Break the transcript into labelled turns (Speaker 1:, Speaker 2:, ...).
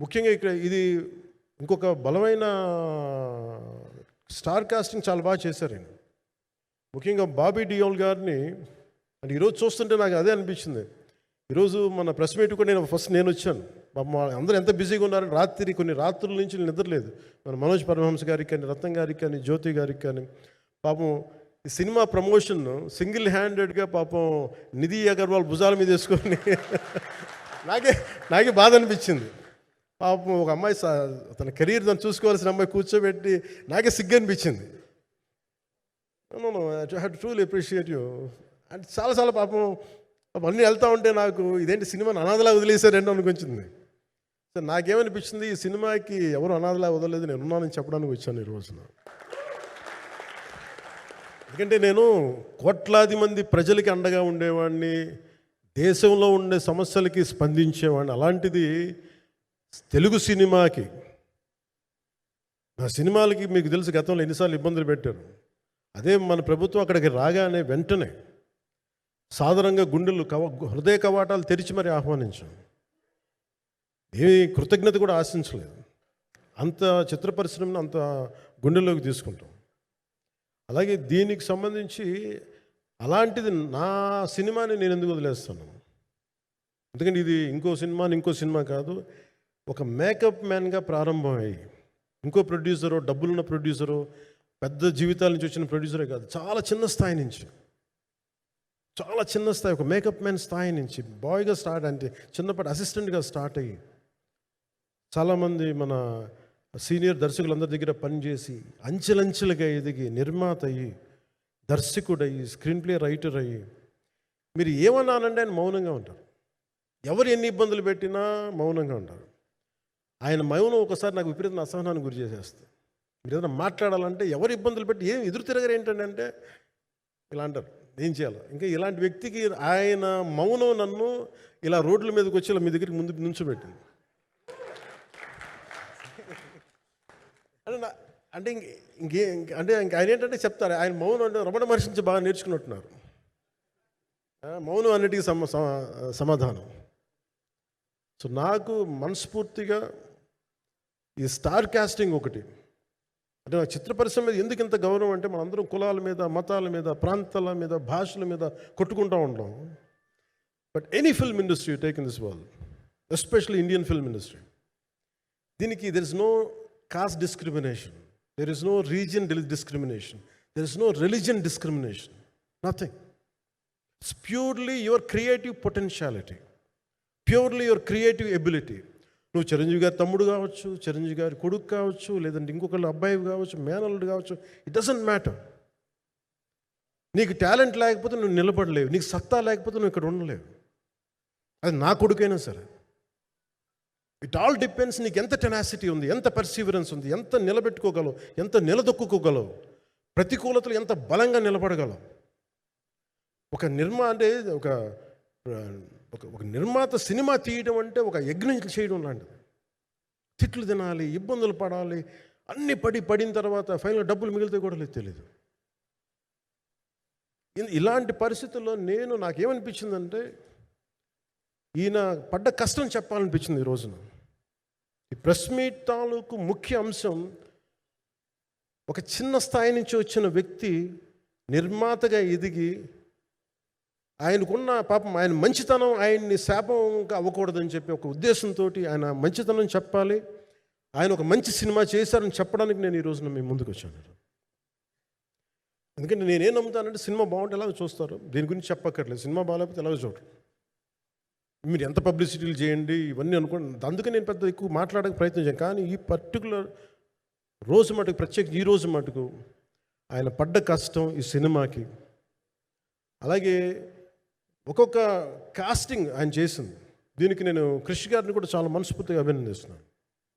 Speaker 1: ముఖ్యంగా ఇక్కడ ఇది ఇంకొక బలమైన స్టార్ కాస్టింగ్ చాలా బాగా చేశారు ఆయన. ముఖ్యంగా బాబీ డియోల్ గారిని అంటే ఈరోజు చూస్తుంటే నాకు అదే అనిపించింది. ఈరోజు మన ప్రెస్ మీట్ కూడా నేను వచ్చాను. అందరూ ఎంత బిజీగా ఉన్నారని కొన్ని రాత్రుల నుంచి నిద్రలేదు. మన మనోజ్ పరమహంస గారికి కానీ, రత్నం గారికి కానీ, జ్యోతి గారికి కానీ పాపం ఈ సినిమా ప్రమోషన్ సింగిల్ హ్యాండెడ్గా పాపం నిధి అగర్వాల్ భుజాల మీద వేసుకొని నాకే బాధ అనిపించింది. పాపం ఒక అమ్మాయి తన కెరీర్ తను చూసుకోవాల్సిన అమ్మాయి కూర్చోబెట్టి నాకే సిగ్గు అనిపించింది. I have to truly appreciate you. అంటే చాలా పాపం అన్నీ వెళ్తూ ఉంటే నాకు ఇదేంటి సినిమాని అనాథలా వదిలేశారంటే అనిపించింది. సో నాకేమనిపించింది, ఈ సినిమాకి ఎవరు అనాథలా వదలలేదు, నేను ఉన్నానని చెప్పడానికి వచ్చాను ఈ రోజున. ఎందుకంటే నేను కోట్లాది మంది ప్రజలకి అండగా ఉండేవాడిని, దేశంలో ఉండే సమస్యలకి స్పందించేవాడిని. అలాంటిది తెలుగు సినిమాకి, నా సినిమాలకి మీకు తెలుసు గతంలో ఎన్నిసార్లు ఇబ్బందులు పెట్టారు. అదే మన ప్రభుత్వం అక్కడికి రాగానే వెంటనే సాధారణంగా హృదయ కవాటాలు తెరిచి మరి ఆహ్వానించాం. ఏమి కృతజ్ఞత కూడా ఆశించలేదు. అంత చిత్ర పరిశ్రమను అంత గుండెల్లోకి తీసుకుంటాం. అలాగే దీనికి సంబంధించి అలాంటిది నా సినిమాని నేను ఎందుకు వదిలేస్తాను? ఎందుకంటే ఇది ఇంకో సినిమా కాదు. ఒక మేకప్ మ్యాన్గా ప్రారంభమయ్యి ఇంకో ప్రొడ్యూసరు, డబ్బులున్న ప్రొడ్యూసరు, పెద్ద జీవితాల నుంచి వచ్చిన ప్రొడ్యూసరే కాదు, చాలా చిన్న స్థాయి ఒక మేకప్ మ్యాన్ స్థాయి నుంచి బాయ్గా స్టార్ట్ అంటే చిన్నప్పటి అసిస్టెంట్గా స్టార్ట్ అయ్యి చాలామంది మన సీనియర్ దర్శకులందరి దగ్గర పనిచేసి అంచెలంచెలుగా ఎదిగి నిర్మాత అయ్యి, దర్శకుడయ్యి, స్క్రీన్ ప్లే రైటర్ అయ్యి, మీరు ఏమన్నానండి ఆయన మౌనంగా ఉంటారు. ఎవరు ఎన్ని ఇబ్బందులు పెట్టినా మౌనంగా ఉంటారు. ఆయన మౌనం ఒకసారి నాకు విపరీత అసహనానికి గురి చేసేస్తుంది. మీరు ఏదైనా మాట్లాడాలంటే ఎవరు ఇబ్బందులు పెట్టి ఏం ఎదురు తిరగరు ఏంటంటే అంటే ఇలా అంటారు, ఏం చేయాలి. ఇంకా ఇలాంటి వ్యక్తికి ఆయన మౌనం నన్ను ఇలా రోడ్ల మీదకి వచ్చి ఇలా మీ దగ్గరికి ముందు నుంచోబెట్టింది. అంటే ఆయన ఏంటంటే చెప్తారు, ఆయన మౌనం అంటే రమణ మహర్షి నుంచి బాగా నేర్చుకున్నట్టున్నారు. మౌనం అన్నిటికీ సమాధానం. సో నాకు మనస్ఫూర్తిగా ఈ స్టార్ కాస్టింగ్ ఒకటి అంటే నా చిత్ర పరిశ్రమ మీద ఎందుకు ఇంత గౌరవం అంటే మనందరం కులాల మీద, మతాల మీద, ప్రాంతాల మీద, భాషల మీద కొట్టుకుంటూ ఉంటాం. But any film industry you take in this world, especially Indian film industry, దీనికి there is no caste discrimination, there is no region discrimination, there is no religion discrimination, nothing. It's purely your creative potentiality, purely your creative ability. నువ్వు చిరంజీవి గారి తమ్ముడు కావచ్చు, చిరంజీవి గారి కొడుకు కావచ్చు, లేదంటే ఇంకొకళ్ళు అబ్బాయి కావచ్చు, మేనల్లుడు కావచ్చు, ఇట్ డజంట్ మ్యాటర్. నీకు టాలెంట్ లేకపోతే నువ్వు నిలబడలేవు, నీకు సత్తా లేకపోతే నువ్వు ఇక్కడ ఉండలేవు. అది నా కొడుకైనా సరే. ఇట్ ఆల్ డిపెండ్స్ నీకు ఎంత టెనాసిటీ ఉంది, ఎంత పర్సీవరెన్స్ ఉంది, ఎంత నిలబెట్టుకోగలవు, ఎంత నిలదొక్కుకోగలవు, ప్రతికూలతలు ఎంత బలంగా నిలబడగలవు. ఒక నిర్మాత సినిమా తీయడం అంటే ఒక యజ్ఞం చేయడం లాంటిది. తిట్లు తినాలి, ఇబ్బందులు పడాలి, అన్నీ పడిన తర్వాత ఫైనల్ డబ్బులు మిగిలితే కూడా తెలియదు. ఇలాంటి పరిస్థితుల్లో నాకేమనిపించిందంటే ఈయన పడ్డ కష్టం చెప్పాలనిపించింది ఈ రోజున. ఈ ప్రెస్ మీట్ తాలూకు ముఖ్య అంశం ఒక చిన్న స్థాయి నుంచి వచ్చిన వ్యక్తి నిర్మాతగా ఎదిగి ఆయనకున్న పాపం ఆయన మంచితనం ఆయన్ని శాపంగా అవ్వకూడదని చెప్పి ఒక ఉద్దేశంతో ఆయన మంచితనం చెప్పాలి, ఆయన ఒక మంచి సినిమా చేశారని చెప్పడానికి నేను ఈ రోజున మేము ముందుకు వచ్చాను. ఎందుకంటే నేనేం నమ్ముతానంటే సినిమా బాగుంటే ఎలాగో చూస్తారు, దీని గురించి చెప్పక్కర్లేదు. సినిమా బాగాలేకపోతే ఎలాగో చూడరు, మీరు ఎంత పబ్లిసిటీలు చేయండి ఇవన్నీ అనుకోండి. అందుకే నేను పెద్ద ఎక్కువ మాట్లాడడానికి ప్రయత్నం చేయను. కానీ ఈ పర్టికులర్ రోజు మటుకు, ప్రత్యేకంగా ఈ రోజు మటుకు ఆయన పడ్డ కష్టం ఈ సినిమాకి, అలాగే ఒక్కొక్క కాస్టింగ్ ఆయన చేసింది, దీనికి నేను కృషి గారిని కూడా చాలా మనస్ఫూర్తిగా అభినందిస్తున్నాను.